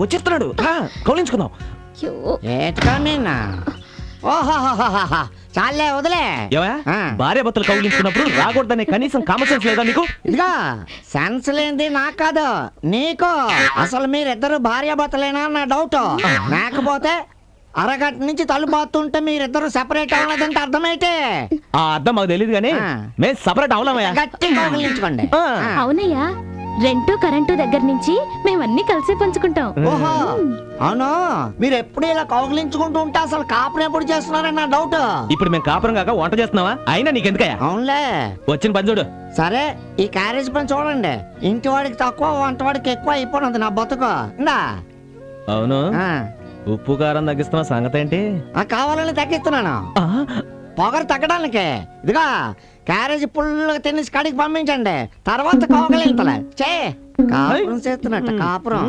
వచ్చేస్తున్నాడు కౌలించుకుందాం. ఏటుకోనా ఓహోహోహోహో చాలే వదిలే. భార్య భర్తలు కౌలించుకున్నప్పుడు రాకూడదనే కనీసం కామన్ సెన్స్ లేదా నీకు? ఇదిగా సెన్స్ లేనిది నాకు కాదు నీకు. అసలు మీరిద్దరు భార్య భర్తలేనా నా డౌట్. లేకపోతే అరగంట నుంచి తలుపాతుంటే మీరిద్దరు సెపరేట్ అవ్వలేదంటే అర్థమైతే. ఆ అర్థం మాకు తెలియదు కానీ మేము సెపరేట్ అవలేమయ్యా. గట్టి కౌగిలించుకోండి. అవునయ్యా, రెంటు కరెంటు దగ్గర నుంచి మేమన్నీ కలిసి పంచుకుంటాం. ఓహో అవును, మీరు ఎప్పుడు ఇలా కౌగిలించుకుంటూ ఉంటే అసలు కాపురం ఎప్పుడు చేస్తున్నారని నా డౌట్. ఇప్పుడు మేము కాపురం కాక వంట చేస్తున్నావా? అయినా నీకెందుకయ్యా? అవునులే, వచ్చిన పని చూడు. సరే ఈ క్యారేజ్ పని చూడండి. ఇంటి వాడికి తక్కువ వంట వాడికి ఎక్కువ అయిపోయినది నా బతుకు. ఇందా అవును, ఉప్పు కారం తగ్గిస్తున్నా సంగతి ఏంటి? కావాలని తగ్గిస్తున్నాను, పొగరు తగ్గడానికి. ఇదిగా క్యారేజ్ పుల్లుగా తినేసి కడికి పంపించండి, తర్వాత కౌగిలింతలే చే. కాపురం చేస్తున్నట్టు కాపురం.